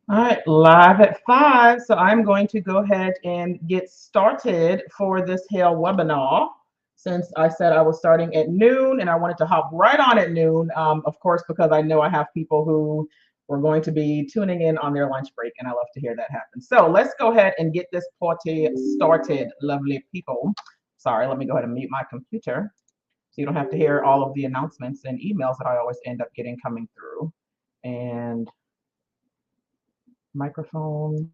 All right, live at 5. So I'm going to go ahead and get started for this Hail webinar. Since I said I was starting at noon and I wanted to hop right on at noon, of course, because I know I have people who were going to be tuning in on their lunch break, and I love to hear that happen. So let's go ahead and get this party started, lovely people. Sorry, let me go ahead and mute my computer so you don't have to hear all of the announcements and emails that I always end up getting coming through. And microphone.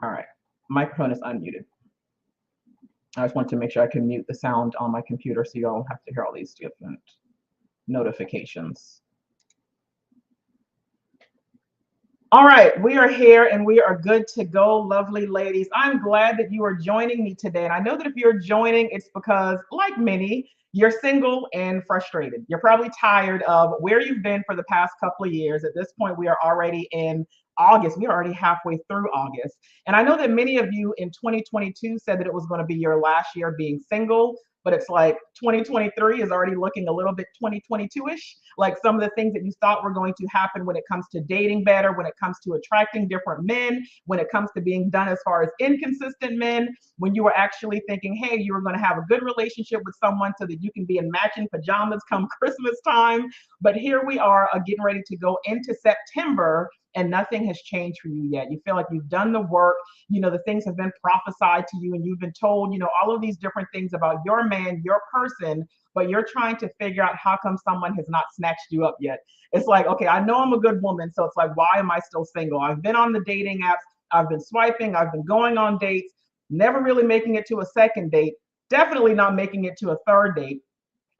All right, microphone is unmuted. I just want to make sure I can mute the sound on my computer so you don't have to hear all these different notifications. All right, we are here and we are good to go, lovely ladies. I'm glad that you are joining me today. And I know that if you're joining, it's because, like many, you're single and frustrated. You're probably tired of where you've been for the past couple of years. At this point, we are already in August. We are already halfway through August. And I know that many of you in 2022 said that it was going to be your last year being single, but it's like 2023 is already looking a little bit 2022-ish. Like some of the things that you thought were going to happen when it comes to dating better, when it comes to attracting different men, when it comes to being done as far as inconsistent men, when you were actually thinking, hey, you were going to have a good relationship with someone so that you can be in matching pajamas come Christmas time. But here we are getting ready to go into September and nothing has changed for you yet. You feel like you've done the work, the things have been prophesied to you and you've been told, all of these different things about your man, your person, but you're trying to figure out how come someone has not snatched you up yet. It's like, okay, I know I'm a good woman, so it's like, why am I still single? I've been on the dating apps, I've been swiping, I've been going on dates, never really making it to a second date, definitely not making it to a third date.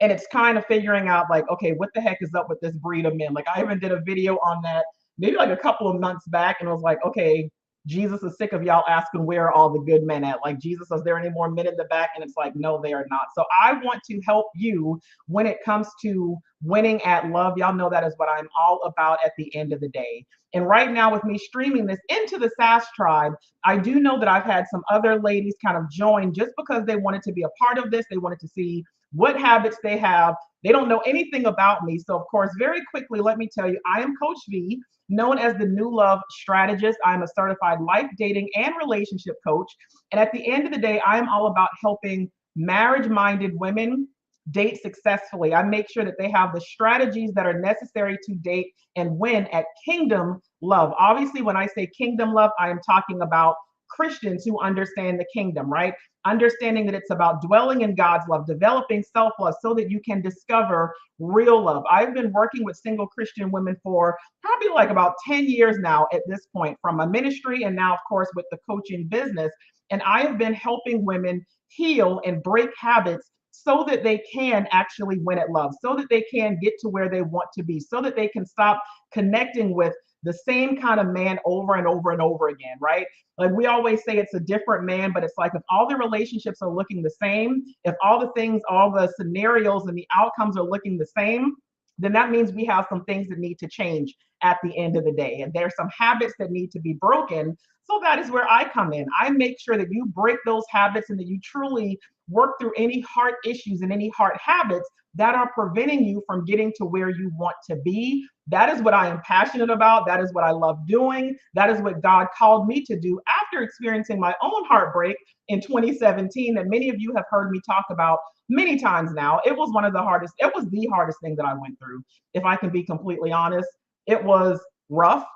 And it's kind of figuring out like, okay, what the heck is up with this breed of men? Like I even did a video on that maybe like a couple of months back, and I was like, okay, Jesus is sick of y'all asking where are all the good men at? Like, Jesus, is there any more men in the back? And it's like, no, they are not. So I want to help you when it comes to winning at love. Y'all know that is what I'm all about at the end of the day. And right now, with me streaming this into the SAS tribe, I do know that I've had some other ladies kind of join just because they wanted to be a part of this. They wanted to see what habits they have. They don't know anything about me. So, of course, very quickly, let me tell you, I am Coach V, known as the New Love Strategist. I'm a certified life, dating, and relationship coach. And at the end of the day, I am all about helping marriage minded women date successfully. I make sure that they have the strategies that are necessary to date and win at kingdom love. Obviously, when I say kingdom love, I am talking about Christians who understand the kingdom, right? Understanding that it's about dwelling in God's love, developing self love so that you can discover real love. I've been working with single Christian women for probably like about 10 years now at this point, from my ministry and now, of course, with the coaching business. And I have been helping women heal and break habits so that they can actually win at love, so that they can get to where they want to be, so that they can stop connecting with the same kind of man over and over and over again, right? Like we always say it's a different man, but it's like if all the relationships are looking the same, if all the things, all the scenarios and the outcomes are looking the same, then that means we have some things that need to change at the end of the day. And there's some habits that need to be broken. So that is where I come in. I make sure that you break those habits and that you truly work through any heart issues and any heart habits that are preventing you from getting to where you want to be. That is what I am passionate about. That is what I love doing. That is what God called me to do after experiencing my own heartbreak in 2017 that many of you have heard me talk about many times now. It was one of the hardest, it was the hardest thing that I went through. If I can be completely honest, it was rough.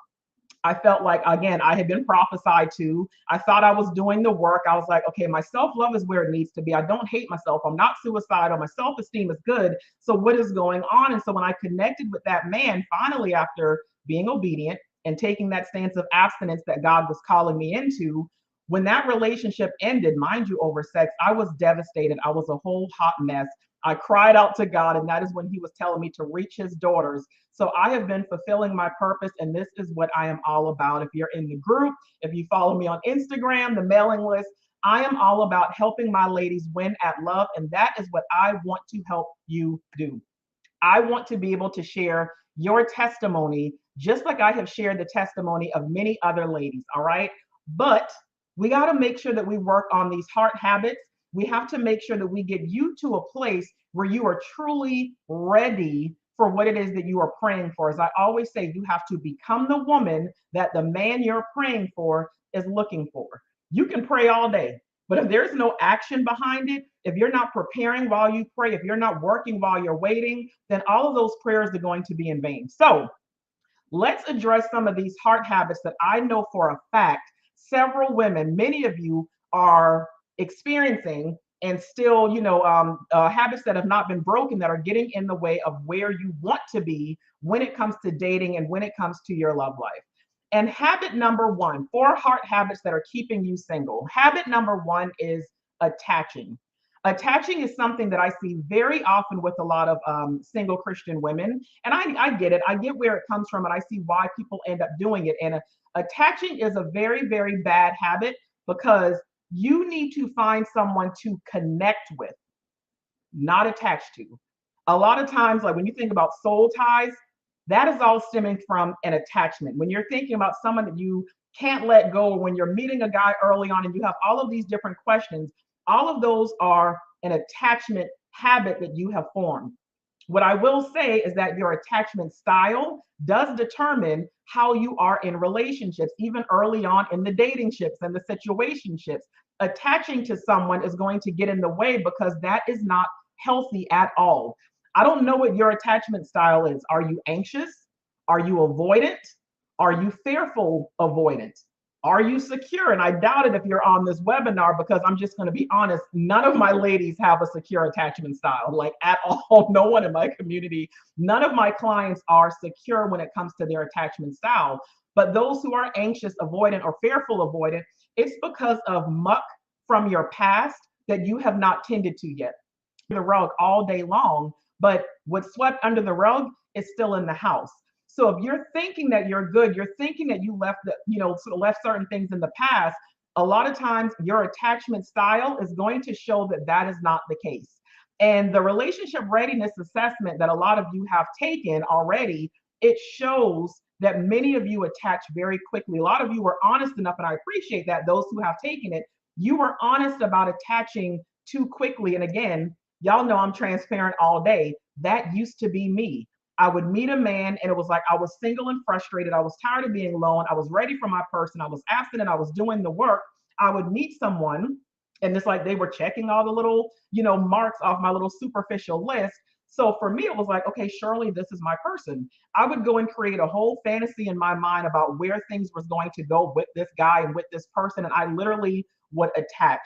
I felt like, again, I had been prophesied to. I thought I was doing the work. I was like, okay, my self love is where it needs to be. I don't hate myself. I'm not suicidal. My self esteem is good. So, what is going on? And so, when I connected with that man, finally, after being obedient and taking that stance of abstinence that God was calling me into, when that relationship ended, mind you, over sex, I was devastated. I was a whole hot mess. I cried out to God, and that is when He was telling me to reach His daughters. So I have been fulfilling my purpose, and this is what I am all about. If you're in the group, if you follow me on Instagram, the mailing list, I am all about helping my ladies win at love, and that is what I want to help you do. I want to be able to share your testimony, just like I have shared the testimony of many other ladies, all right? But we got to make sure that we work on these heart habits. We have to make sure that we get you to a place where you are truly ready for what it is that you are praying for. As I always say, you have to become the woman that the man you're praying for is looking for. You can pray all day, but if there's no action behind it, if you're not preparing while you pray, if you're not working while you're waiting, then all of those prayers are going to be in vain. So let's address some of these heart habits that I know for a fact several women, many of you, are experiencing, and still, habits that have not been broken that are getting in the way of where you want to be when it comes to dating and when it comes to your love life. And habit number one, four heart habits that are keeping you single. Habit number one is attaching. Attaching is something that I see very often with a lot of single Christian women. And I get it. I get where it comes from, and I see why people end up doing it. And attaching is a very, very bad habit because you need to find someone to connect with, not attached to. A lot of times, like when you think about soul ties, that is all stemming from an attachment. When you're thinking about someone that you can't let go, or when you're meeting a guy early on and you have all of these different questions, all of those are an attachment habit that you have formed. What I will say is that your attachment style does determine how you are in relationships, even early on in the dating ships and the situationships. Attaching to someone is going to get in the way because that is not healthy at all. I don't know what your attachment style is. Are you anxious? Are you avoidant? Are you fearful avoidant? Are you secure? And I doubt it if you're on this webinar, because I'm just going to be honest, none of my ladies have a secure attachment style, like at all. No one in my community, none of my clients are secure when it comes to their attachment style. But those who are anxious, avoidant, or fearful avoidant, it's because of muck from your past that you have not tended to yet. The rug all day long, but what's swept under the rug is still in the house. So if you're thinking that you're good, you're thinking that you left sort of left certain things in the past, a lot of times your attachment style is going to show that that is not the case. And the relationship readiness assessment that a lot of you have taken already, it shows that many of you attach very quickly. A lot of you were honest enough, and I appreciate that, those who have taken it, you were honest about attaching too quickly. And again, y'all know I'm transparent all day. That used to be me. I would meet a man and it was like I was single and frustrated. I was tired of being alone. I was ready for my person. I was abstinent. I was doing the work. I would meet someone and it's like they were checking all the little, marks off my little superficial list. So for me, it was like, okay, surely this is my person. I would go and create a whole fantasy in my mind about where things was going to go with this guy and with this person. And I literally would attach.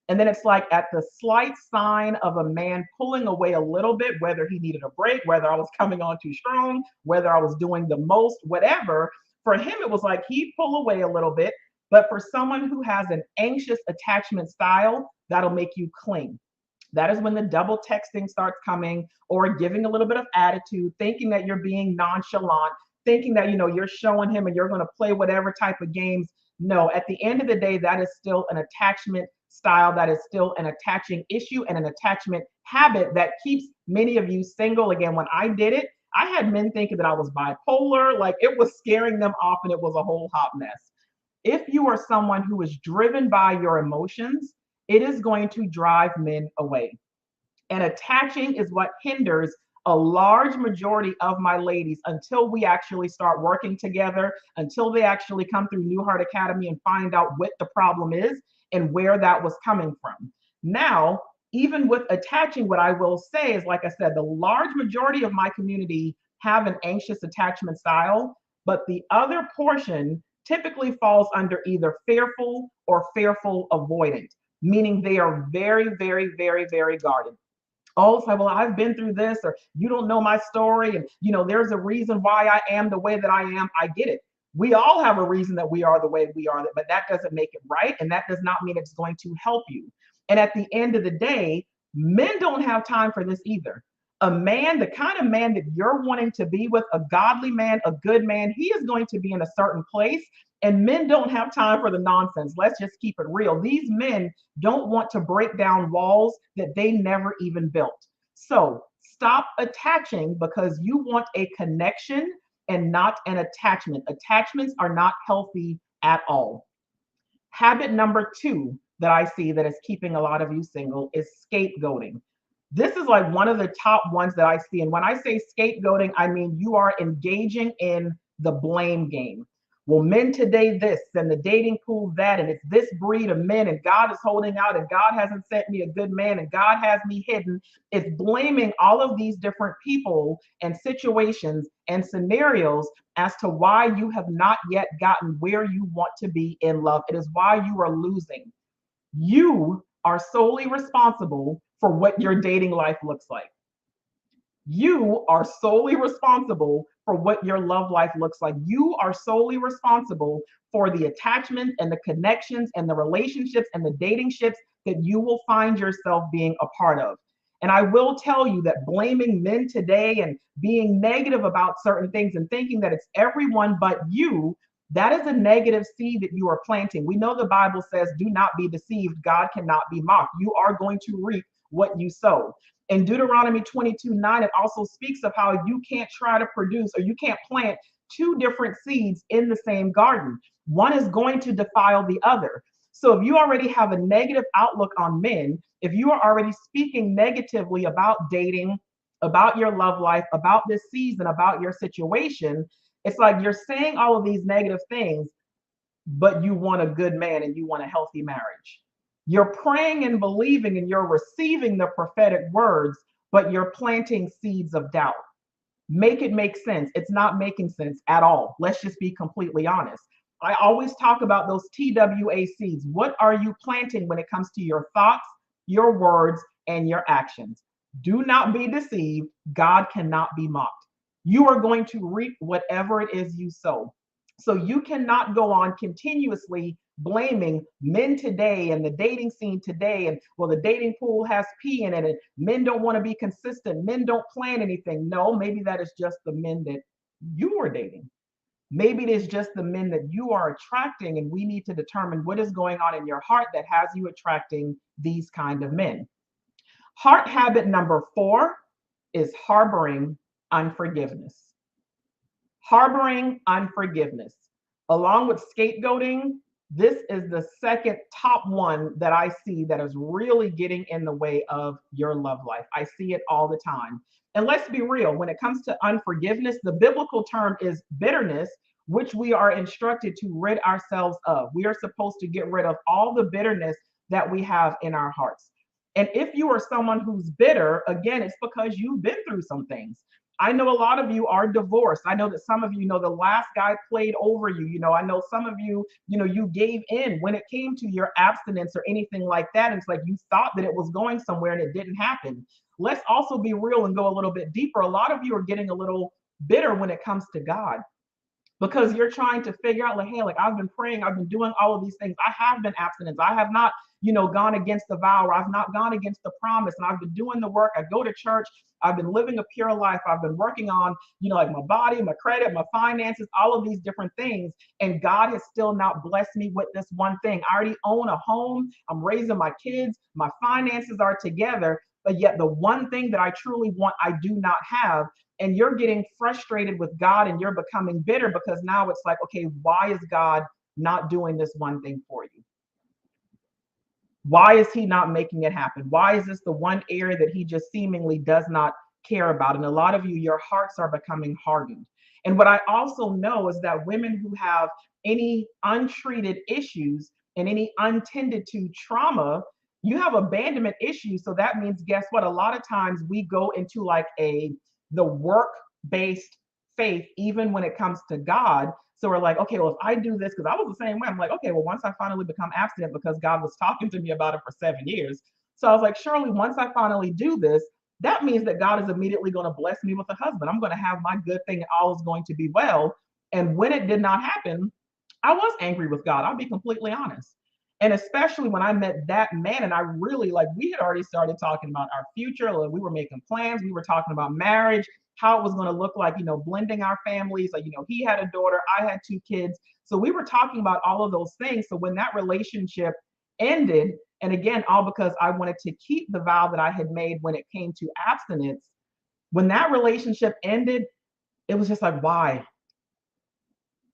And then it's like at the slight sign of a man pulling away a little bit, whether he needed a break, whether I was coming on too strong, whether I was doing the most, whatever, for him, it was like he'd pull away a little bit. But for someone who has an anxious attachment style, that'll make you cling. That is when the double texting starts coming, or giving a little bit of attitude, thinking that you're being nonchalant, thinking that, you're showing him and you're going to play whatever type of games. No, at the end of the day, that is still an attachment style. That is still an attaching issue and an attachment habit that keeps many of you single. Again, when I did it, I had men thinking that I was bipolar, like it was scaring them off, and it was a whole hot mess. If you are someone who is driven by your emotions, it is going to drive men away. And attaching is what hinders a large majority of my ladies until we actually start working together, until they actually come through New Heart Academy and find out what the problem is and where that was coming from. Now, even with attaching, what I will say is, like I said, the large majority of my community have an anxious attachment style, but the other portion typically falls under either fearful or fearful avoidant, meaning they are very, very, very, very guarded. Oh, it's like, well, I've been through this, or you don't know my story, and there's a reason why I am the way that I am. I get it. We all have a reason that we are the way we are, but that doesn't make it right, and that does not mean it's going to help you. And at the end of the day, men don't have time for this either. A man, the kind of man that you're wanting to be with, a godly man, a good man, he is going to be in a certain place. And men don't have time for the nonsense. Let's just keep it real. These men don't want to break down walls that they never even built. So stop attaching because you want a connection and not an attachment. Attachments are not healthy at all. Habit number two that I see that is keeping a lot of you single is scapegoating. This is like one of the top ones that I see. And when I say scapegoating, I mean you are engaging in the blame game. Well, men today this and the dating pool that, and it's this breed of men, and God is holding out, and God hasn't sent me a good man, and God has me hidden. It's blaming all of these different people and situations and scenarios as to why you have not yet gotten where you want to be in love. It is why you are losing. You are solely responsible for what your dating life looks like. You are solely responsible for what your love life looks like. You are solely responsible for the attachments and the connections and the relationships and the dating ships that you will find yourself being a part of. And I will tell you that blaming men today and being negative about certain things and thinking that it's everyone but you, that is a negative seed that you are planting. We know the Bible says, do not be deceived. God cannot be mocked. You are going to reap what you sow. In Deuteronomy 22:9, it also speaks of how you can't try to produce or you can't plant two different seeds in the same garden. One is going to defile the other. So if you already have a negative outlook on men, if you are already speaking negatively about dating, about your love life, about this season, about your situation, it's like you're saying all of these negative things, but you want a good man and you want a healthy marriage. You're praying and believing and you're receiving the prophetic words, but you're planting seeds of doubt. Make it make sense. It's not making sense at all. Let's just be completely honest. I always talk about those TWA seeds. What are you planting when it comes to your thoughts, your words, and your actions? Do not be deceived. God cannot be mocked. You are going to reap whatever it is you sow. So you cannot go on continuously blaming men today and the dating scene today. And well, the dating pool has pee in it, and men don't want to be consistent. Men don't plan anything. No, maybe that is just the men that you are dating. Maybe it is just the men that you are attracting, and we need to determine what is going on in your heart that has you attracting these kind of men. Heart habit number 4 is harboring unforgiveness. Harboring unforgiveness. Along with scapegoating, this is the second top one that I see that is really getting in the way of your love life. I see it all the time. And let's be real, when it comes to unforgiveness, the biblical term is bitterness, which we are instructed to rid ourselves of. We are supposed to get rid of all the bitterness that we have in our hearts. And if you are someone who's bitter, again, it's because you've been through some things. I know a lot of you are divorced. I know that some of you know the last guy played over you. I know some of you, you gave in when it came to your abstinence or anything like that. And it's like you thought that it was going somewhere and it didn't happen. Let's also be real and go a little bit deeper. A lot of you are getting a little bitter when it comes to God, because you're trying to figure out like, hey, like I've been praying, I've been doing all of these things, I have been abstinent, I have not gone against the vow, or I've not gone against the promise, and I've been doing the work, I go to church, I've been living a pure life, I've been working on like my body, my credit, my finances, all of these different things, and God has still not blessed me with this one thing. I already own a home, I'm raising my kids, my finances are together, but yet the one thing that I truly want I do not have. And you're getting frustrated with God and you're becoming bitter because now it's like, okay, why is God not doing this one thing for you? Why is he not making it happen? Why is this the one area that he just seemingly does not care about? And a lot of you, your hearts are becoming hardened. And what I also know is that women who have any untreated issues and any untended to trauma, you have abandonment issues. So that means, guess what? A lot of times we go into like the work-based faith, even when it comes to God. So we're like, okay, well, if I do this, because I was the same way, I'm like, okay, well, once I finally become abstinent, because God was talking to me about it for 7 years. So I was like, surely once I finally do this, that means that God is immediately going to bless me with a husband. I'm going to have my good thing and all is going to be well. And when it did not happen, I was angry with God. I'll be completely honest. And especially when I met that man, and I really like, we had already started talking about our future. Like we were making plans. We were talking about marriage, how it was going to look like, blending our families. Like, he had a daughter, I had 2 kids. So we were talking about all of those things. So when that relationship ended, and again, all because I wanted to keep the vow that I had made when it came to abstinence, when that relationship ended, it was just like, why?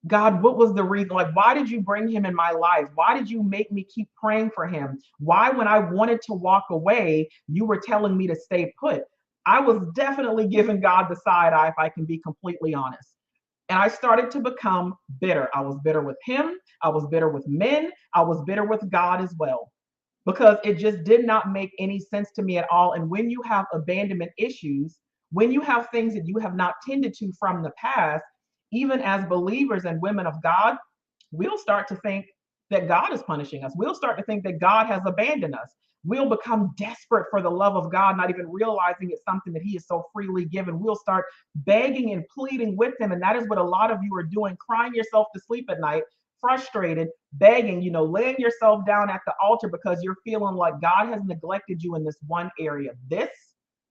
God, what was the reason? Like, why did you bring him in my life? Why did you make me keep praying for him? Why, when I wanted to walk away, you were telling me to stay put? I was definitely giving God the side eye, if I can be completely honest. And I started to become bitter. I was bitter with him. I was bitter with men. I was bitter with God as well, because it just did not make any sense to me at all. And when you have abandonment issues, when you have things that you have not tended to from the past, even as believers and women of God, we'll start to think that God is punishing us. We'll start to think that God has abandoned us. We'll become desperate for the love of God, not even realizing it's something that He is so freely given. We'll start begging and pleading with Him. And that is what a lot of you are doing, crying yourself to sleep at night, frustrated, begging, laying yourself down at the altar because you're feeling like God has neglected you in this one area. This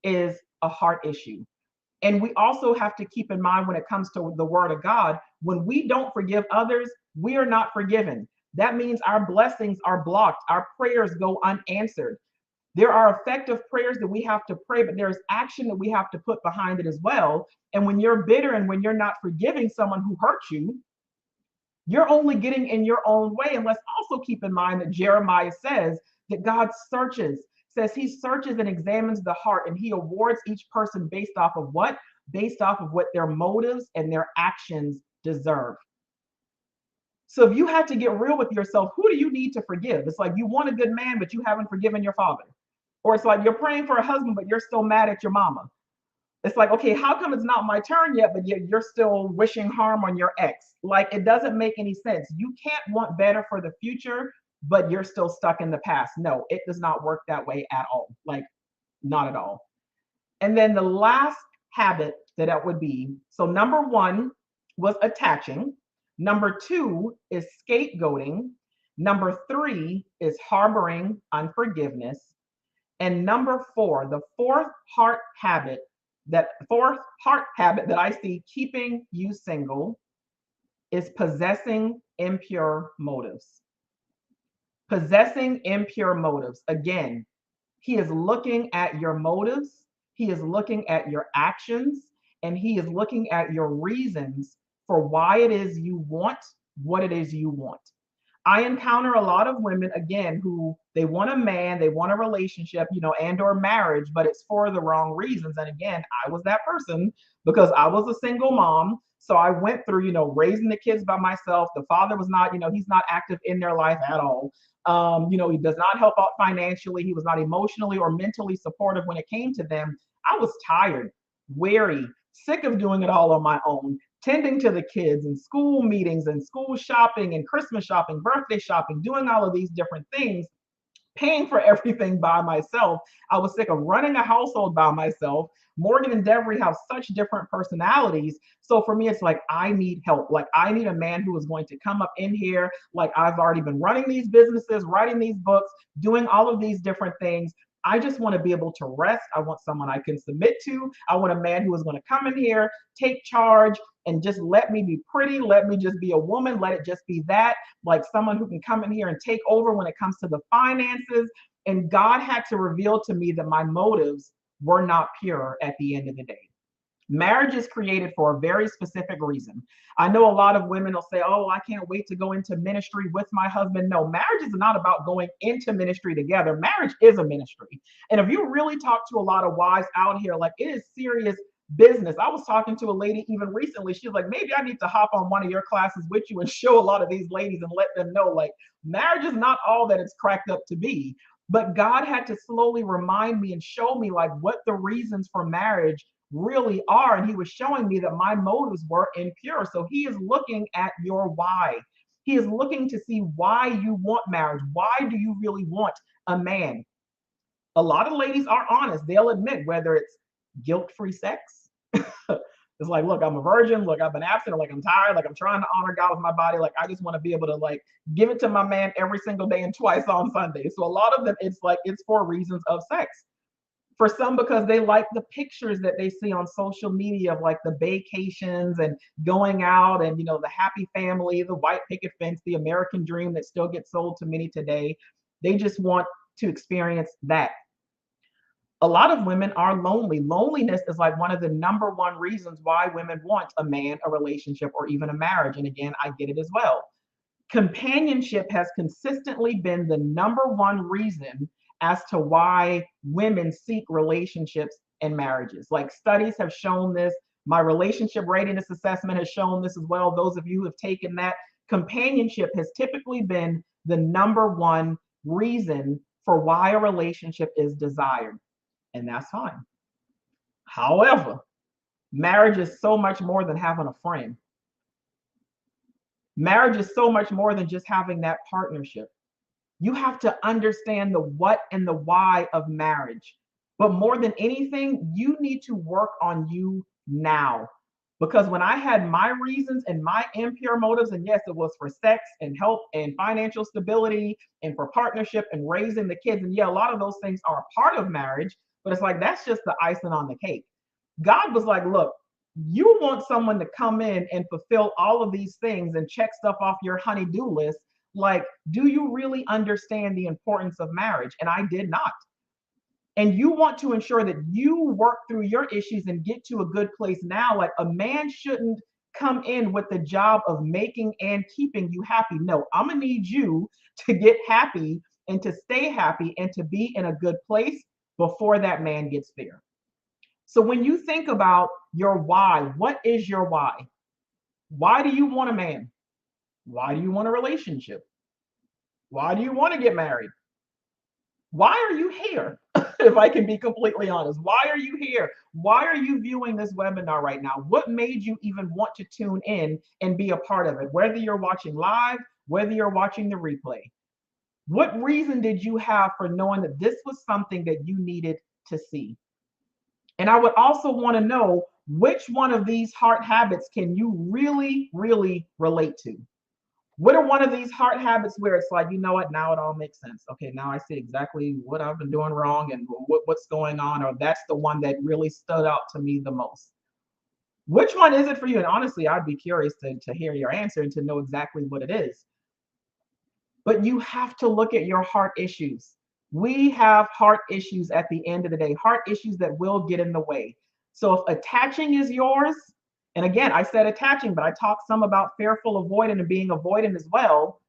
is a heart issue. And we also have to keep in mind, when it comes to the word of God, when we don't forgive others, we are not forgiven. That means our blessings are blocked, our prayers go unanswered. There are effective prayers that we have to pray, but there's action that we have to put behind it as well. And when you're bitter and when you're not forgiving someone who hurt you, you're only getting in your own way. And let's also keep in mind that Jeremiah says that God says he searches and examines the heart, and he awards each person based off of what? Based off of what their motives and their actions deserve. So if you had to get real with yourself, who do you need to forgive? It's like you want a good man, but you haven't forgiven your father. Or it's like you're praying for a husband, but you're still mad at your mama. It's like, okay, how come it's not my turn yet, but you're still wishing harm on your ex? Like, it doesn't make any sense. You can't want better for the future, but you're still stuck in the past. No, it does not work that way at all. Like, not at all. And then the last habit that would be, so number one was attaching. Number two is scapegoating. Number three is harboring unforgiveness. And number four, the fourth heart habit that I see keeping you single is possessing impure motives. Possessing impure motives. Again, he is looking at your motives, he is looking at your actions, and he is looking at your reasons for why it is you want what it is you want. I encounter a lot of women, again, who they want a man, they want a relationship, and or marriage, but it's for the wrong reasons. And again, I was that person because I was a single mom. So I went through, raising the kids by myself. The father was not, he's not active in their life at all. He does not help out financially. He was not emotionally or mentally supportive when it came to them. I was tired, weary, sick of doing it all on my own, tending to the kids and school meetings and school shopping and Christmas shopping, birthday shopping, doing all of these different things, paying for everything by myself. I was sick of running a household by myself. Morgan and Devery have such different personalities. So for me, it's like, I need help. Like, I need a man who is going to come up in here. Like, I've already been running these businesses, writing these books, doing all of these different things. I just want to be able to rest. I want someone I can submit to. I want a man who is going to come in here, take charge, and just let me be pretty. Let me just be a woman. Let it just be that. Like, someone who can come in here and take over when it comes to the finances. And God had to reveal to me that my motives were not pure at the end of the day. Marriage is created for a very specific reason. I know a lot of women will say, oh, I can't wait to go into ministry with my husband. No, marriage is not about going into ministry together. Marriage is a ministry. And if you really talk to a lot of wives out here, like, it is serious business. I was talking to a lady even recently. She was like, maybe I need to hop on one of your classes with you and show a lot of these ladies and let them know, like, marriage is not all that it's cracked up to be. But God had to slowly remind me and show me, like, what the reasons for marriage really are. And he was showing me that my motives were impure. So he is looking at your why. He is looking to see why you want marriage. Why do you really want a man? A lot of ladies are honest. They'll admit whether it's guilt-free sex. It's like, look, I'm a virgin. Look, I've been absent. Like, I'm tired. Like, I'm trying to honor God with my body. Like, I just want to be able to, like, give it to my man every single day and twice on Sunday. So a lot of them, it's like, it's for reasons of sex. For some, because they like the pictures that they see on social media of, like, the vacations and going out and, the happy family, the white picket fence, the American dream that still gets sold to many today. They just want to experience that. A lot of women are lonely. Loneliness is like one of the number one reasons why women want a man, a relationship, or even a marriage. And again, I get it as well. Companionship has consistently been the number one reason as to why women seek relationships and marriages. Like studies have shown this. My relationship readiness assessment has shown this as well. Those of you who have taken that, companionship has typically been the number one reason for why a relationship is desired. And that's fine. However, marriage is so much more than having a friend. Marriage is so much more than just having that partnership. You have to understand the what and the why of marriage. But more than anything, you need to work on you now. Because when I had my reasons and my impure motives, and yes, it was for sex and help and financial stability and for partnership and raising the kids. And yeah, a lot of those things are a part of marriage, but it's like that's just the icing on the cake. God was like, look, you want someone to come in and fulfill all of these things and check stuff off your honey-do list. Like, do you really understand the importance of marriage? And I did not. And you want to ensure that you work through your issues and get to a good place now. Like, a man shouldn't come in with the job of making and keeping you happy. No, I'm gonna need you to get happy and to stay happy and to be in a good place before that man gets there. So when you think about your why, what is your why? Why do you want a man? Why do you want a relationship? Why do you want to get married? Why are you here? If I can be completely honest, why are you here? Why are you viewing this webinar right now? What made you even want to tune in and be a part of it? Whether you're watching live, whether you're watching the replay, what reason did you have for knowing that this was something that you needed to see? And I would also want to know which one of these heart habits can you really, really relate to? What are one of these heart habits where it's like, you know what, now it all makes sense. Okay, now I see exactly what I've been doing wrong and what's going on, or that's the one that really stood out to me the most. Which one is it for you? And honestly, I'd be curious to hear your answer and to know exactly what it is. But you have to look at your heart issues. We have heart issues at the end of the day, heart issues that will get in the way. So if attaching is yours, and again, I said attaching, but I talked some about fearful avoidant and being avoidant as well.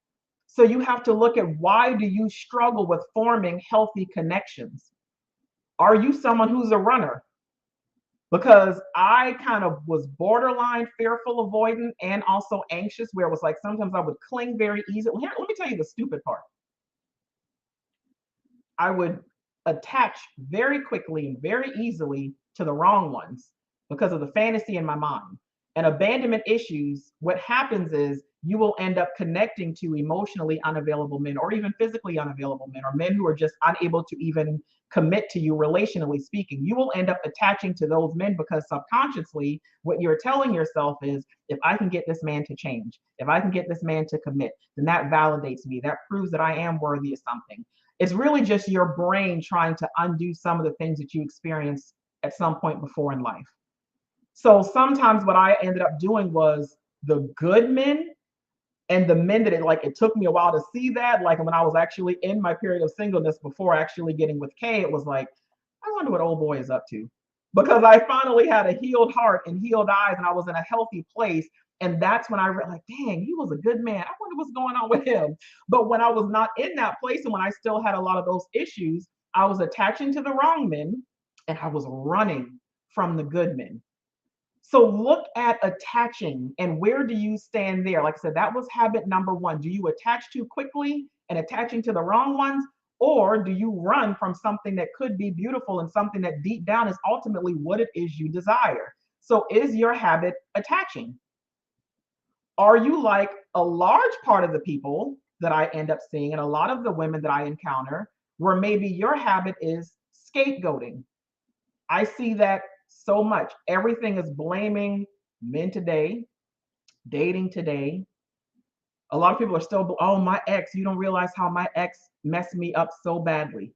So you have to look at, why do you struggle with forming healthy connections? Are you someone who's a runner? Because I kind of was borderline fearful avoidant and also anxious, where it was like sometimes I would cling very easily. Here, let me tell you the stupid part. I would attach very quickly and very easily to the wrong ones because of the fantasy in my mind. And abandonment issues, what happens is you will end up connecting to emotionally unavailable men, or even physically unavailable men, or men who are just unable to even commit to you relationally speaking. You will end up attaching to those men because subconsciously what you're telling yourself is, if I can get this man to change, if I can get this man to commit, then that validates me. That proves that I am worthy of something. It's really just your brain trying to undo some of the things that you experienced at some point before in life. So sometimes what I ended up doing was the good men, and the men that it took me a while to see that, like when I was actually in my period of singleness before actually getting with Kay, it was like, I wonder what old boy is up to. Because I finally had a healed heart and healed eyes, and I was in a healthy place. And that's when I realized, like, dang, he was a good man. I wonder what's going on with him. But when I was not in that place, and when I still had a lot of those issues, I was attaching to the wrong men and I was running from the good men. So look at attaching, and where do you stand there? Like I said, that was habit number one. Do you attach too quickly and attaching to the wrong ones? Or do you run from something that could be beautiful and something that deep down is ultimately what it is you desire? So is your habit attaching? Are you like a large part of the people that I end up seeing, and a lot of the women that I encounter, where maybe your habit is scapegoating? I see that so much. Everything is blaming men today, dating today. A lot of people are still, oh, my ex, you don't realize how my ex messed me up so badly.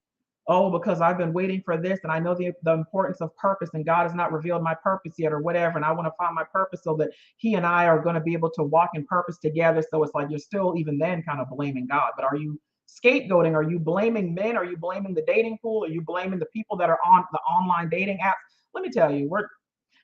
Oh, because I've been waiting for this, and I know the importance of purpose, and God has not revealed my purpose yet, or whatever. And I want to find my purpose so that he and I are going to be able to walk in purpose together. So it's like you're still even then kind of blaming God. But are you Scapegoating, are you blaming men? Are you blaming the dating pool? Are you blaming the people that are on the online dating apps? Let me tell you,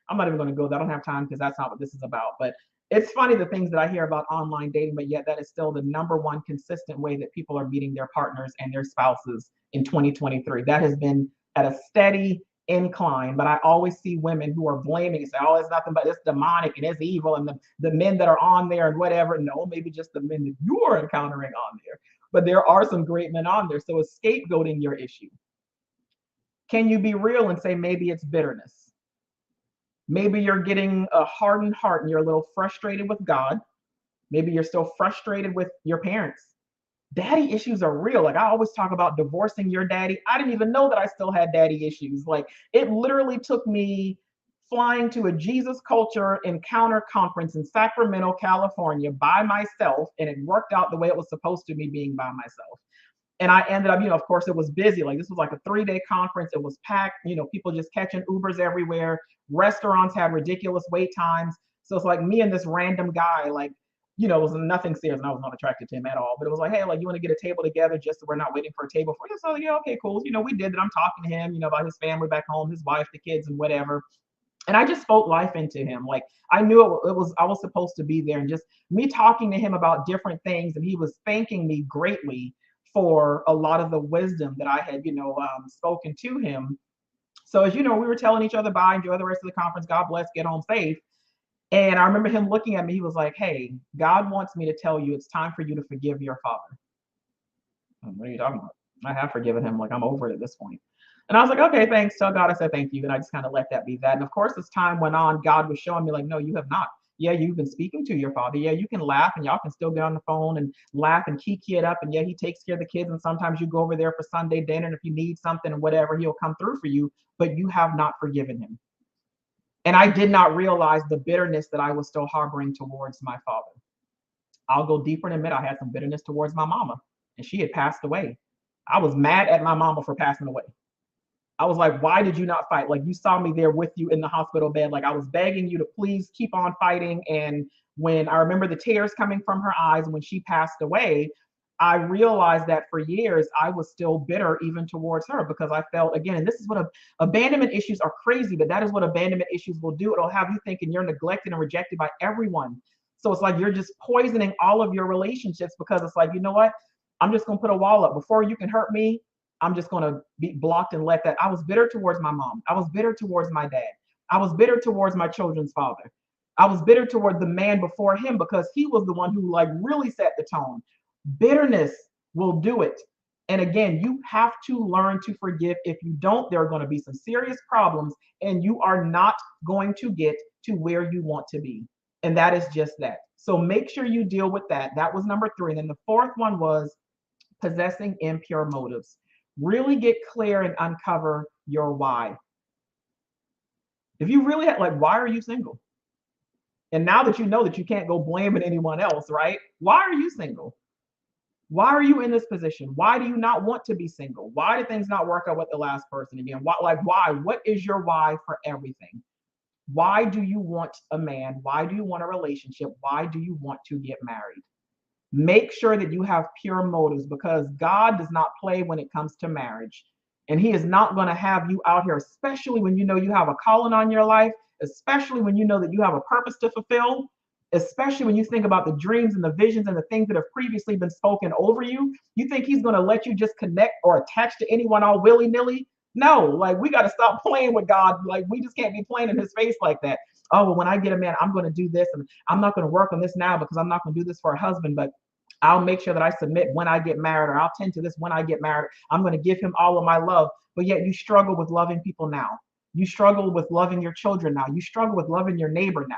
I'm not even going to go there. I don't have time because that's not what this is about. But it's funny the things that I hear about online dating, but yet that is still the number one consistent way that people are meeting their partners and their spouses in 2023. That has been at a steady incline, but I always see women who are blaming and say, oh, it's nothing but it's demonic and it's evil and the men that are on there and whatever. No, maybe just the men that you are encountering on there. But there are some great men on there. So it's scapegoating your issue. Can you be real and say maybe it's bitterness? Maybe you're getting a hardened heart and you're a little frustrated with God. Maybe you're still frustrated with your parents. Daddy issues are real. Like I always talk about divorcing your daddy. I didn't even know that I still had daddy issues. Like it literally took me flying to a Jesus Culture Encounter conference in Sacramento, California by myself, and it worked out the way it was supposed to, me being by myself. And I ended up, of course, it was busy. Like this was like a 3-day conference. It was packed, people just catching Ubers everywhere. Restaurants had ridiculous wait times. So it's like me and this random guy, like, it was nothing serious, and I was not attracted to him at all. But it was like, hey, like, you want to get a table together just so we're not waiting for a table for you? So yeah, okay, cool. We did that. I'm talking to him, about his family back home, his wife, the kids, and whatever. And I just spoke life into him. Like I knew I was supposed to be there, and just me talking to him about different things, and he was thanking me greatly for a lot of the wisdom that I had, spoken to him. So as you know, we were telling each other bye, enjoy the rest of the conference, God bless, get home safe. And I remember him looking at me, he was like, hey, God wants me to tell you it's time for you to forgive your father. What are you talking about? I have forgiven him. Like I'm over it at this point. And I was like, okay, thanks. Tell God I said thank you. And I just kind of let that be that. And of course, as time went on, God was showing me like, no, you have not. Yeah, you've been speaking to your father. Yeah, you can laugh and y'all can still get on the phone and laugh and kiki it up. And yeah, he takes care of the kids. And sometimes you go over there for Sunday dinner. And if you need something and whatever, he'll come through for you. But you have not forgiven him. And I did not realize the bitterness that I was still harboring towards my father. I'll go deeper and admit I had some bitterness towards my mama, and she had passed away. I was mad at my mama for passing away. I was like, why did you not fight? Like you saw me there with you in the hospital bed. Like I was begging you to please keep on fighting. And when I remember the tears coming from her eyes when she passed away, I realized that for years I was still bitter even towards her, because I felt, again, and this is what abandonment issues are crazy, but that is what abandonment issues will do. It'll have you thinking you're neglected and rejected by everyone. So it's like you're just poisoning all of your relationships, because it's like, you know what? I'm just going to put a wall up. Before you can hurt me, I'm just going to be blocked and let that. I was bitter towards my mom. I was bitter towards my dad. I was bitter towards my children's father. I was bitter toward the man before him, because he was the one who like really set the tone. Bitterness will do it. And again, you have to learn to forgive. If you don't, there are going to be some serious problems, and you are not going to get to where you want to be. And that is just that. So make sure you deal with that. That was number 3. And then the 4th one was possessing impure motives. Really get clear and uncover your why. If you really have, like, why are you single? And now that you know that you can't go blaming anyone else, right? Why are you single? Why are you in this position? Why do you not want to be single? Why did things not work out with the last person again? Why? What is your why for everything? Why do you want a man? Why do you want a relationship? Why do you want to get married? Make sure that you have pure motives, because God does not play when it comes to marriage. And he is not going to have you out here, especially when you know you have a calling on your life, especially when you know that you have a purpose to fulfill, especially when you think about the dreams and the visions and the things that have previously been spoken over you. You think he's going to let you just connect or attach to anyone all willy-nilly? No, like we got to stop playing with God. Like we just can't be playing in his face like that. Oh, well, when I get a man, I'm going to do this, and I'm not going to work on this now because I'm not going to do this for a husband, but I'll make sure that I submit when I get married, or I'll tend to this when I get married. I'm going to give him all of my love. But yet you struggle with loving people now. You struggle with loving your children now. You struggle with loving your neighbor now.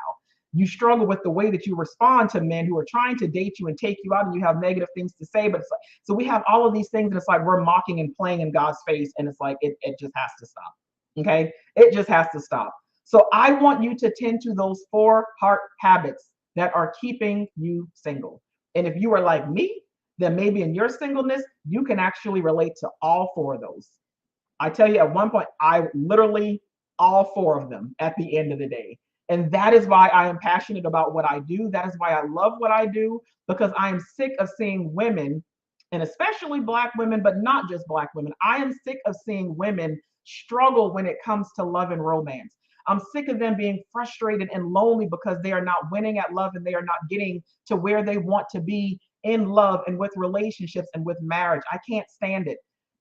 You struggle with the way that you respond to men who are trying to date you and take you out, and you have negative things to say. But it's like, so we have all of these things, and it's like we're mocking and playing in God's face, and it's like it just has to stop. Okay? It just has to stop. So I want you to tend to those 4 heart habits that are keeping you single. And if you are like me, then maybe in your singleness, you can actually relate to all 4 of those. I tell you, at one point, I literally all 4 of them at the end of the day. And that is why I am passionate about what I do. That is why I love what I do, because I am sick of seeing women and especially Black women, but not just Black women. I am sick of seeing women struggle when it comes to love and romance. I'm sick of them being frustrated and lonely because they are not winning at love and they are not getting to where they want to be in love and with relationships and with marriage. I can't stand it.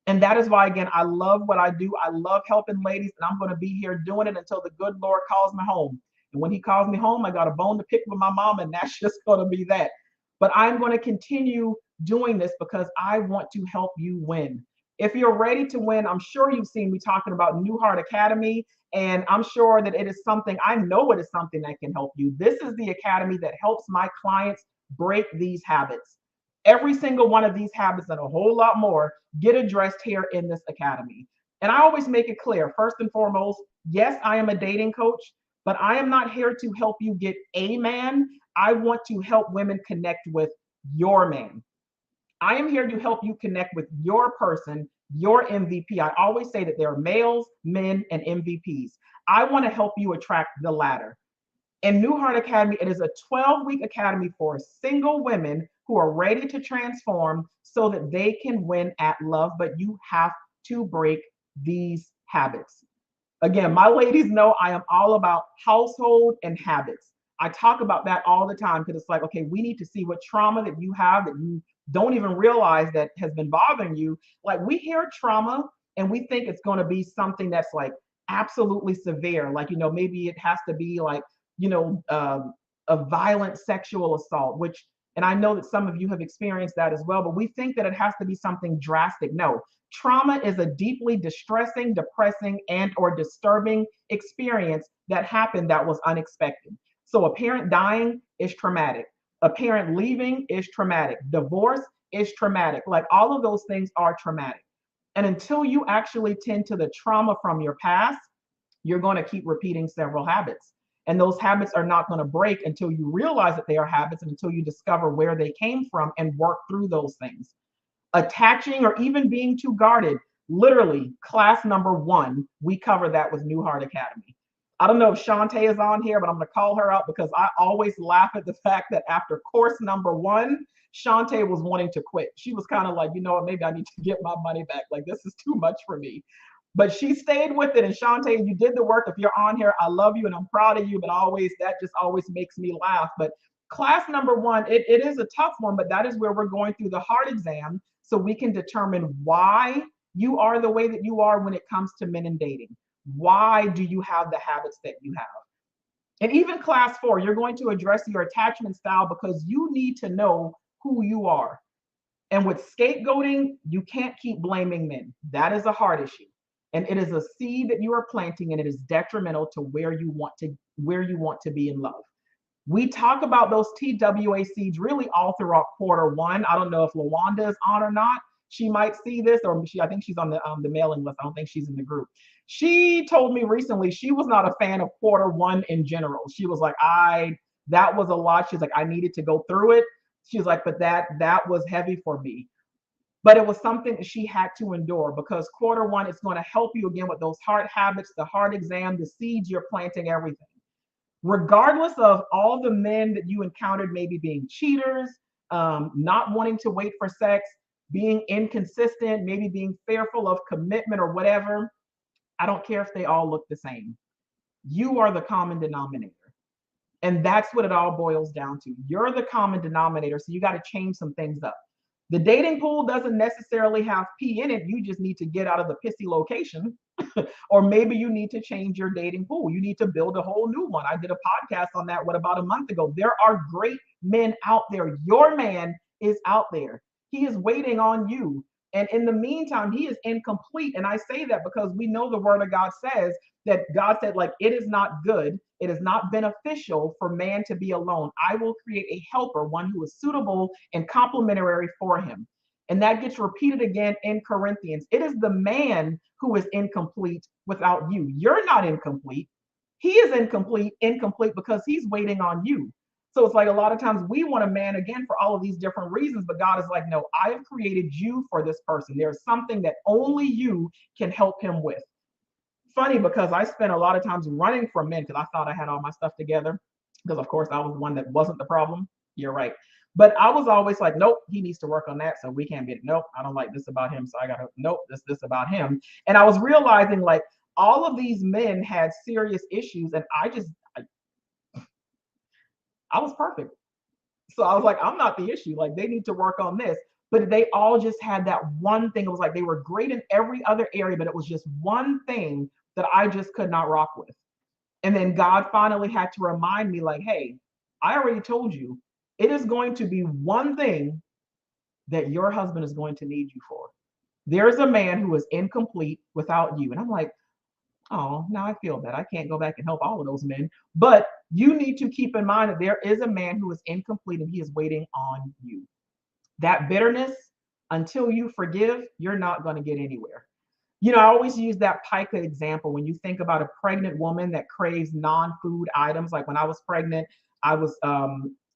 And that is why, again, I love what I do. I love helping ladies, and I'm going to be here doing it until the good Lord calls me home. And when He calls me home, I got a bone to pick with my mom, and that's just going to be that. But I'm going to continue doing this because I want to help you win. If you're ready to win, I'm sure you've seen me talking about New Heart Academy, and I'm sure that it is something, I know it is something that can help you. This is the academy that helps my clients break these habits. Every single one of these habits and a whole lot more get addressed here in this academy. And I always make it clear, first and foremost, yes, I am a dating coach, but I am not here to help you get a man. I want to help women connect with your man. I am here to help you connect with your person, your MVP. I always say that there are males, men, and MVPs. I want to help you attract the latter. In New Heart Academy, it is a 12-week academy for single women who are ready to transform so that they can win at love, but you have to break these habits. Again, my ladies know I am all about household and habits. I talk about that all the time because it's like, okay, we need to see what trauma that you have that you don't even realize that has been bothering you. Like we hear trauma and we think it's going to be something that's like absolutely severe. Like, maybe it has to be like, a violent sexual assault, which, and I know that some of you have experienced that as well, but we think that it has to be something drastic. No, trauma is a deeply distressing, depressing, and or disturbing experience that happened that was unexpected. So a parent dying is traumatic. A parent leaving is traumatic. Divorce is traumatic. Like all of those things are traumatic. And until you actually tend to the trauma from your past, you're going to keep repeating several habits. And those habits are not going to break until you realize that they are habits and until you discover where they came from and work through those things. Attaching or even being too guarded, literally class number 1, we cover that with New Heart Academy. I don't know if Shantae is on here, but I'm going to call her out because I always laugh at the fact that after course number 1, Shantae was wanting to quit. She was kind of like, you know what, maybe I need to get my money back. Like, this is too much for me. But she stayed with it. And Shantae, you did the work. If you're on here, I love you and I'm proud of you. But that just always makes me laugh. But class number 1, it is a tough one, but that is where we're going through the heart exam so we can determine why you are the way that you are when it comes to men and dating. Why do you have the habits that you have? And even class 4, you're going to address your attachment style because you need to know who you are. And with scapegoating, you can't keep blaming men. That is a heart issue. And it is a seed that you are planting, and it is detrimental to where you want to be in love. We talk about those TWA seeds really all throughout quarter 1. I don't know if LaWanda is on or not. She might see this, or I think she's on the mailing list. I don't think she's in the group. She told me recently she was not a fan of quarter 1 in general. She was like, that was a lot. She's like, I needed to go through it. She's like, but that was heavy for me. But it was something that she had to endure because quarter 1 is going to help you again with those heart habits, the heart exam, the seeds you're planting, everything. Regardless of all the men that you encountered, maybe being cheaters, not wanting to wait for sex, being inconsistent, maybe being fearful of commitment or whatever, I don't care if they all look the same. You are the common denominator. And that's what it all boils down to. You're the common denominator. So you got to change some things up. The dating pool doesn't necessarily have pee in it. You just need to get out of the pissy location. Or maybe you need to change your dating pool. You need to build a whole new one. I did a podcast on that, about a month ago? There are great men out there. Your man is out there. He is waiting on you. And in the meantime, he is incomplete. And I say that because we know the word of God says that God said, like, it is not good. It is not beneficial for man to be alone. I will create a helper, one who is suitable and complementary for him. And that gets repeated again in Corinthians. It is the man who is incomplete without you. You're not incomplete. He is incomplete because he's waiting on you. So it's like a lot of times we want a man again for all of these different reasons, but God is like, no, I have created you for this person. There's something that only you can help him with. Funny because I spent a lot of times running from men because I thought I had all my stuff together. Because of course I was the one that wasn't the problem. You're right. But I was always like, nope, he needs to work on that. So we can't be, nope, I don't like this about him. So I got to, nope, this about him. And I was realizing like all of these men had serious issues. And I was perfect. So I was like, I'm not the issue. Like they need to work on this. But they all just had that one thing. It was like they were great in every other area, but it was just one thing that I just could not rock with. And then God finally had to remind me, like, hey, I already told you, it is going to be one thing that your husband is going to need you for. There's a man who is incomplete without you. And I'm like, oh, now I feel bad. I can't go back and help all of those men. But you need to keep in mind that there is a man who is incomplete and he is waiting on you. That bitterness, until you forgive, you're not going to get anywhere. I always use that pica example when you think about a pregnant woman that craves non-food items. Like when I was pregnant, I was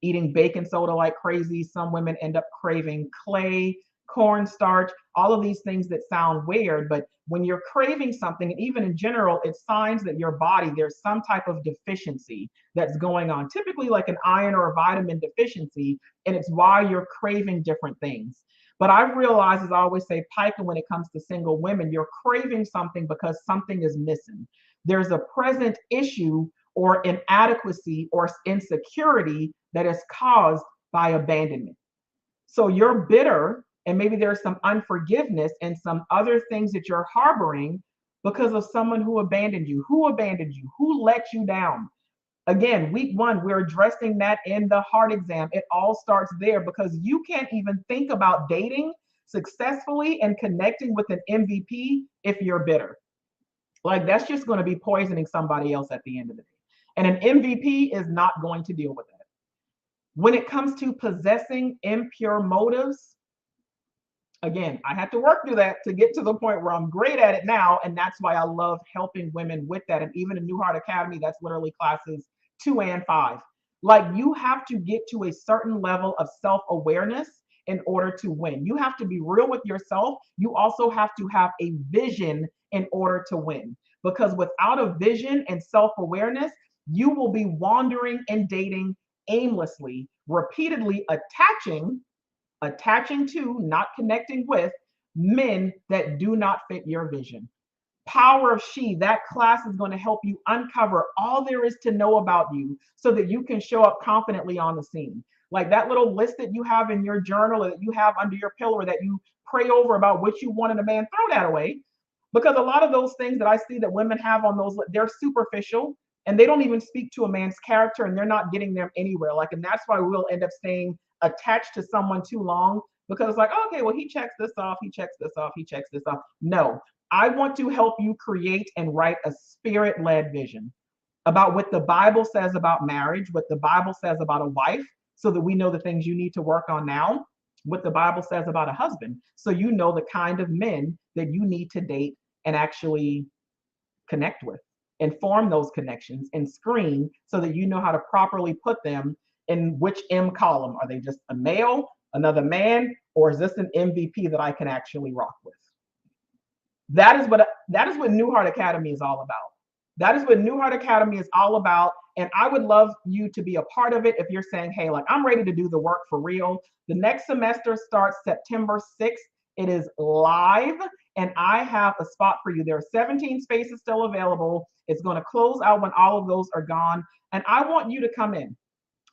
eating baking soda like crazy. Some women end up craving clay, cornstarch, all of these things that sound weird. But when you're craving something, and even in general, it's signs that your body, there's some type of deficiency that's going on, typically like an iron or a vitamin deficiency. And it's why you're craving different things. But I've realized, as I always say, pica, when it comes to single women, you're craving something because something is missing. There's a present issue or inadequacy or insecurity that is caused by abandonment. So you're bitter, and maybe there's some unforgiveness and some other things that you're harboring because of someone who abandoned you. Who abandoned you? Who let you down? Again, week one, we're addressing that in the heart exam. It all starts there because you can't even think about dating successfully and connecting with an MVP if you're bitter. Like that's just going to be poisoning somebody else at the end of the day. And an MVP is not going to deal with that. When it comes to possessing impure motives, again, I had to work through that to get to the point where I'm great at it now. And that's why I love helping women with that. And even in New Heart Academy, that's literally classes 2 and 5. Like you have to get to a certain level of self-awareness in order to win. You have to be real with yourself. You also have to have a vision in order to win. Because without a vision and self-awareness, you will be wandering and dating aimlessly, repeatedly attaching to, not connecting with men that do not fit your vision. Power of She, that class is going to help you uncover all there is to know about you so that you can show up confidently on the scene. Like that little list that you have in your journal or that you have under your pillow or that you pray over about what you want in a man, throw that away. Because a lot of those things that I see that women have on those, they're superficial and they don't even speak to a man's character and they're not getting them anywhere. Like, and that's why we'll end up staying attached to someone too long because it's like, okay, well, he checks this off, he checks this off, he checks this off. No, I want to help you create and write a spirit-led vision about what the Bible says about marriage, what the Bible says about a wife, so that we know the things you need to work on now, what the Bible says about a husband, so you know the kind of men that you need to date and actually connect with and form those connections and screen so that you know how to properly put them in which M column. Are they just a male, another man, or is this an MVP that I can actually rock with? That is what New Heart Academy is all about. That is what New Heart Academy is all about. And I would love you to be a part of it if you're saying, hey, like I'm ready to do the work for real. The next semester starts September 6th. It is live and I have a spot for you. There are 17 spaces still available. It's going to close out when all of those are gone. And I want you to come in.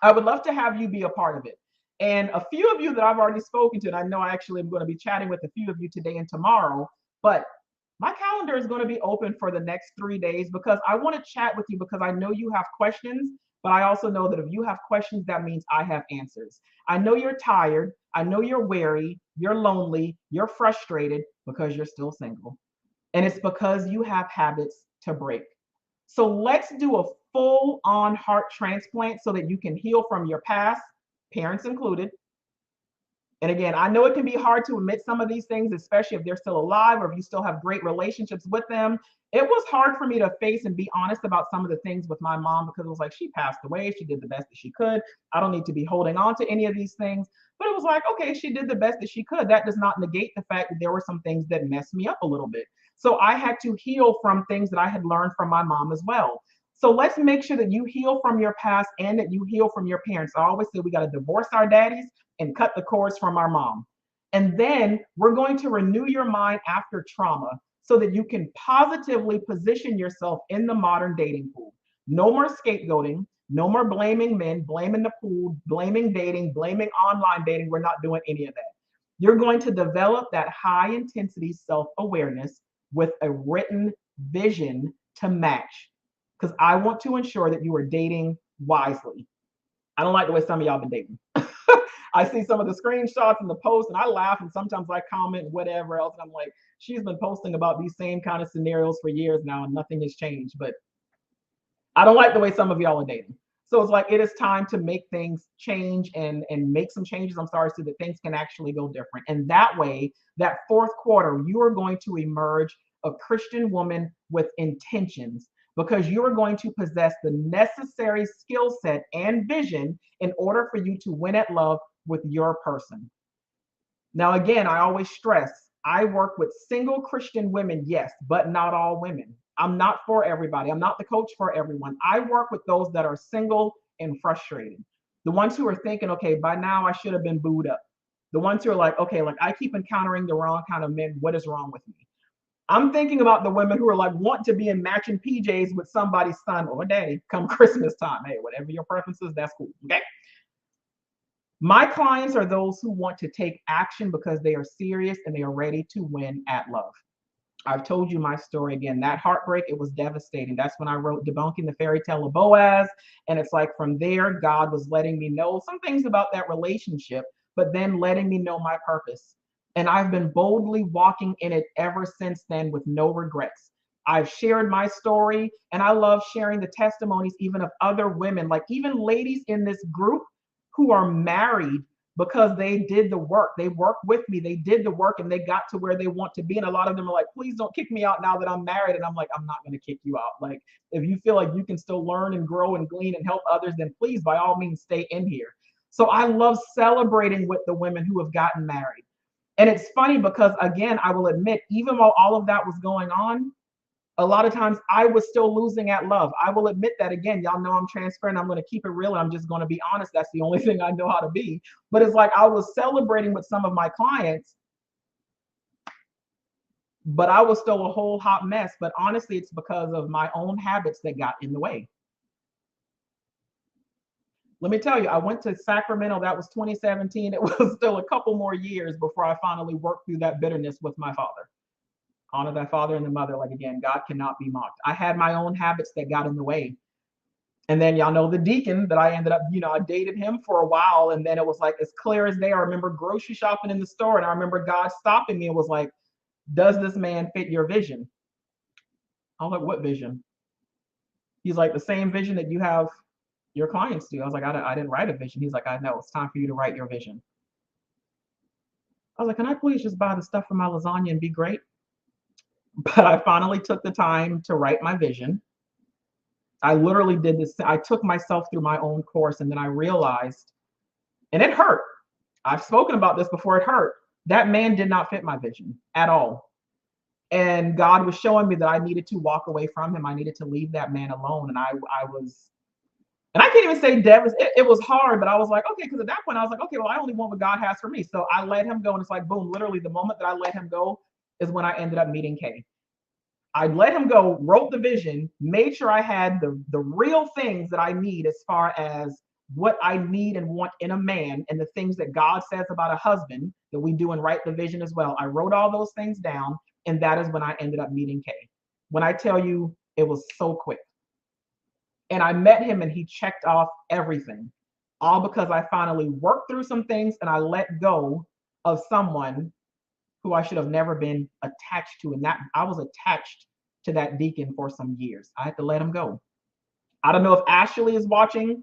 I would love to have you be a part of it. And a few of you that I've already spoken to, and I know I actually am going to be chatting with a few of you today and tomorrow, but my calendar is going to be open for the next 3 days because I want to chat with you because I know you have questions, but I also know that if you have questions, that means I have answers. I know you're tired. I know you're weary, you're lonely, you're frustrated because you're still single. And it's because you have habits to break. So let's do a full on heart transplant so that you can heal from your past, parents included. And again, I know it can be hard to admit some of these things, especially if they're still alive or if you still have great relationships with them. It was hard for me to face and be honest about some of the things with my mom because it was like, she passed away. She did the best that she could. I don't need to be holding on to any of these things. But it was like, okay, she did the best that she could. That does not negate the fact that there were some things that messed me up a little bit. So I had to heal from things that I had learned from my mom as well. So let's make sure that you heal from your past and that you heal from your parents. I always say we got to divorce our daddies and cut the cords from our mom. And then we're going to renew your mind after trauma so that you can positively position yourself in the modern dating pool. No more scapegoating, no more blaming men, blaming the pool, blaming dating, blaming online dating. We're not doing any of that. You're going to develop that high intensity self awareness with a written vision to match. Because I want to ensure that you are dating wisely. I don't like the way some of y'all been dating. I see some of the screenshots and the posts, and I laugh, and sometimes I comment whatever else, and I'm like, she's been posting about these same kind of scenarios for years now, and nothing has changed. But I don't like the way some of y'all are dating. So it's like it is time to make things change and make some changes. I'm sorry, so that things can actually go different. And that way, that fourth quarter, you are going to emerge a Christian woman with intentions because you are going to possess the necessary skill set and vision in order for you to win at love with your person. Now, again, I always stress I work with single Christian women, yes, but not all women. I'm not for everybody. I'm not the coach for everyone. I work with those that are single and frustrated. The ones who are thinking, okay, by now I should have been booed up. The ones who are like, okay, like I keep encountering the wrong kind of men. What is wrong with me? I'm thinking about the women who are like, want to be in matching PJs with somebody's son or daddy come Christmas time. Hey, whatever your preference is, that's cool. Okay. My clients are those who want to take action because they are serious and they are ready to win at love. I've told you my story again. That heartbreak, it was devastating. That's when I wrote Debunking the Fairy Tale of Boaz. And it's like from there, God was letting me know some things about that relationship, but then letting me know my purpose. And I've been boldly walking in it ever since then with no regrets. I've shared my story and I love sharing the testimonies even of other women, like even ladies in this group who are married because they did the work. They worked with me. They did the work and they got to where they want to be. And a lot of them are like, please don't kick me out now that I'm married. And I'm like, I'm not going to kick you out. Like, if you feel like you can still learn and grow and glean and help others, then please, by all means, stay in here. So I love celebrating with the women who have gotten married. And it's funny because, again, I will admit, even while all of that was going on, a lot of times I was still losing at love. I will admit that again. Y'all know I'm transparent. I'm going to keep it real. And I'm just going to be honest. That's the only thing I know how to be. But it's like I was celebrating with some of my clients, but I was still a whole hot mess. But honestly, it's because of my own habits that got in the way. Let me tell you, I went to Sacramento. That was 2017. It was still a couple more years before I finally worked through that bitterness with my father. Honor thy father and the mother. Like, again, God cannot be mocked. I had my own habits that got in the way. And then y'all know the deacon that I ended up, I dated him for a while. And then it was like as clear as day. I remember grocery shopping in the store and I remember God stopping me and was like, does this man fit your vision? I was like, what vision? He's like, the same vision that you have your clients do. I was like, I didn't write a vision. He's like, I know, it's time for you to write your vision. I was like, can I please just buy the stuff for my lasagna and be great? But I finally took the time to write my vision. I literally did this. I took myself through my own course and then I realized, and it hurt. I've spoken about this before, it hurt. That man did not fit my vision at all. And God was showing me that I needed to walk away from him. I needed to leave that man alone. And I was, and I can't even say devastated. It was hard, but I was like, okay, because at that point I was like, okay, well, I only want what God has for me. So I let him go. And it's like, boom, literally the moment that I let him go is when I ended up meeting Kay. I let him go, wrote the vision, made sure I had the real things that I need as far as what I need and want in a man and the things that God says about a husband that we do and write the vision as well. I wrote all those things down, and that is when I ended up meeting Kay. When I tell you, it was so quick. And I met him and he checked off everything, all because I finally worked through some things and I let go of someone who I should have never been attached to. And that I was attached to that deacon for some years. I had to let him go. I don't know if Ashley is watching.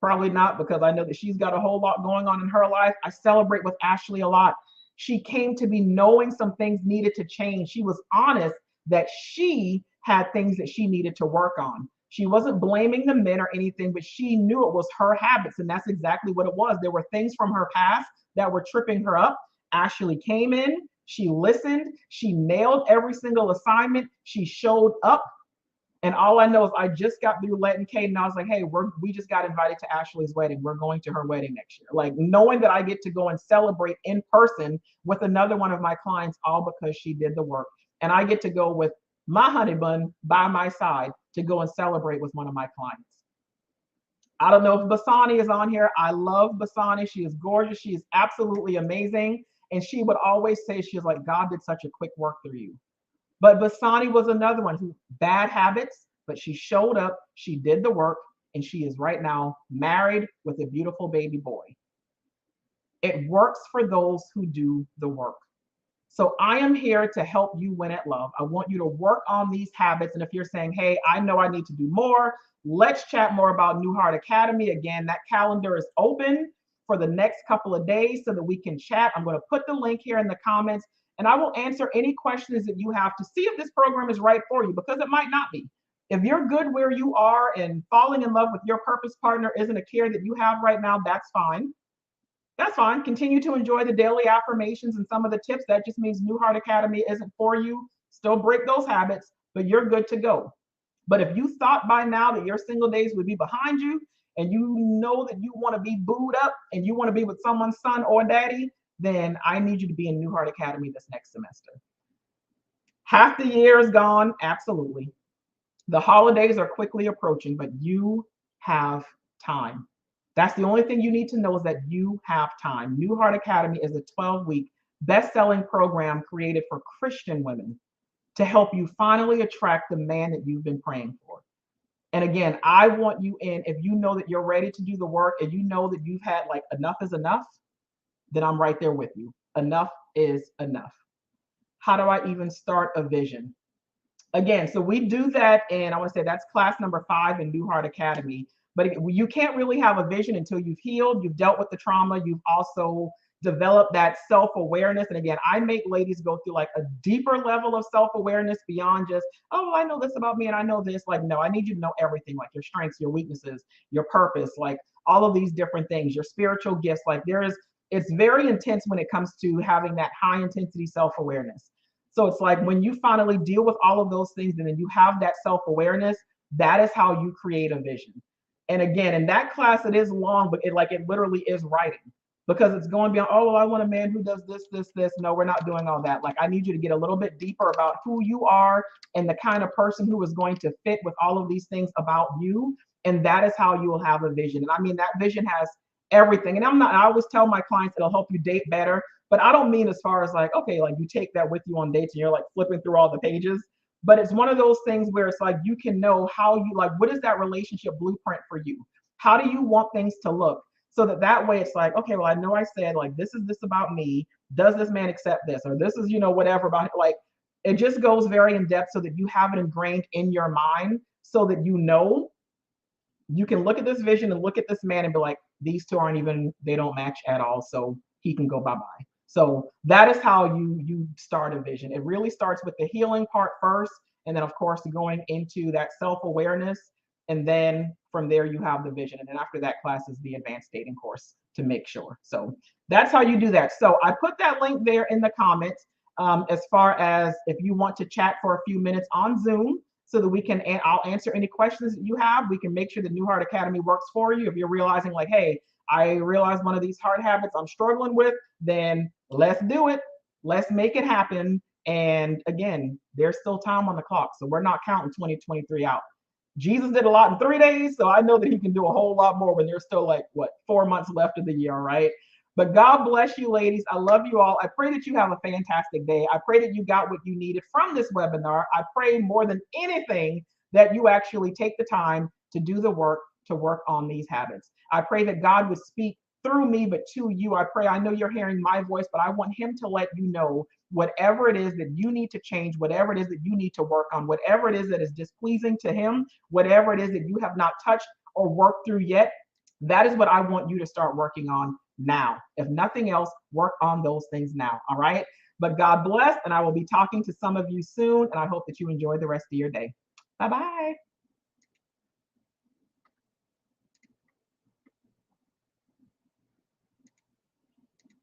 Probably not, because I know that she's got a whole lot going on in her life. I celebrate with Ashley a lot. She came to me knowing some things needed to change. She was honest that she had things that she needed to work on. She wasn't blaming the men or anything, but she knew it was her habits. And that's exactly what it was. There were things from her past that were tripping her up. Ashley came in, she listened, she nailed every single assignment, she showed up, And all I know is I just got through letting Kate, and I was like, hey, we just got invited to Ashley's wedding. We're going to her wedding next year. Like knowing that I get to go and celebrate in person with another one of my clients, all because she did the work. And I get to go with my honey bun by my side to go and celebrate with one of my clients. I don't know if Basani is on here. I love Basani. She is gorgeous. She is absolutely amazing. And she would always say, she was like, God did such a quick work through you. But Basani was another one who bad habits, but she showed up, she did the work, and she is right now married with a beautiful baby boy. It works for those who do the work. So I am here to help you win at love. I want you to work on these habits. And if you're saying, hey, I know I need to do more, let's chat more about New Heart Academy. Again, that calendar is open for the next couple of days so that we can chat. I'm going to put the link here in the comments, and I will answer any questions that you have to see if this program is right for you, because it might not be. If you're good where you are and falling in love with your purpose partner isn't a care that you have right now, that's fine. That's fine. Continue to enjoy the daily affirmations and some of the tips. That just means New Heart Academy isn't for you. Still break those habits, but you're good to go. But if you thought by now that your single days would be behind you, and you know that you want to be booed up and you want to be with someone's son or daddy, then I need you to be in New Heart Academy this next semester. Half the year is gone. Absolutely. The holidays are quickly approaching, but you have time. That's the only thing you need to know, is that you have time. New Heart Academy is a 12-week best-selling program created for Christian women to help you finally attract the man that you've been praying for. And again, I want you in. If you know that you're ready to do the work and you know that you've had like enough is enough, then I'm right there with you. Enough is enough. How do I even start a vision? Again, so we do that, and I want to say that's class number 5 in New Heart Academy. But you can't really have a vision until you've healed, you've dealt with the trauma, you've also developed that self-awareness. And again, I make ladies go through like a deeper level of self-awareness beyond just, oh, I know this about me and I know this. Like, no, I need you to know everything, like your strengths, your weaknesses, your purpose, like all of these different things, your spiritual gifts. Like it's very intense when it comes to having that high intensity self-awareness. So it's like when you finally deal with all of those things and then you have that self-awareness, that is how you create a vision. And again, in that class, it is long, but it literally is writing, because it's going beyond, oh, well, I want a man who does this, this, this. No, we're not doing all that. Like, I need you to get a little bit deeper about who you are and the kind of person who is going to fit with all of these things about you. And that is how you will have a vision. And I mean, that vision has everything. And I always tell my clients it'll help you date better. But I don't mean as far as like, okay, like you take that with you on dates and you're like flipping through all the pages. But it's one of those things where it's like you can know how you, like, what is that relationship blueprint for you? How do you want things to look? So that way it's like, okay, well, I know I said like this is this about me. Does this man accept this? Or this is, whatever about it. Like, it just goes very in depth so that you have it ingrained in your mind, so that you can look at this vision and look at this man and be like, these two they don't match at all. So he can go bye-bye. So that is how you start a vision. It really starts with the healing part first, and then of course going into that self-awareness, and then from there you have the vision. And then after that class is the advanced dating course to make sure. So that's how you do that. So I put that link there in the comments, as far as if you want to chat for a few minutes on Zoom, so that I'll answer any questions that you have. We can make sure the New Heart Academy works for you. If you're realizing like, hey, I realize one of these hard habits I'm struggling with, then let's do it. Let's make it happen. And again, there's still time on the clock. So we're not counting 2023 out. Jesus did a lot in 3 days. So I know that he can do a whole lot more when there's still 4 months left of the year, right? But God bless you, ladies. I love you all. I pray that you have a fantastic day. I pray that you got what you needed from this webinar. I pray more than anything that you actually take the time to do the work, to work on these habits. I pray that God would speak through me, but to you. I know you're hearing my voice, but I want him to let you know whatever it is that you need to change, whatever it is that you need to work on, whatever it is that is displeasing to him, whatever it is that you have not touched or worked through yet. That is what I want you to start working on now. If nothing else, work on those things now. All right. But God bless. And I will be talking to some of you soon. And I hope that you enjoy the rest of your day. Bye-bye.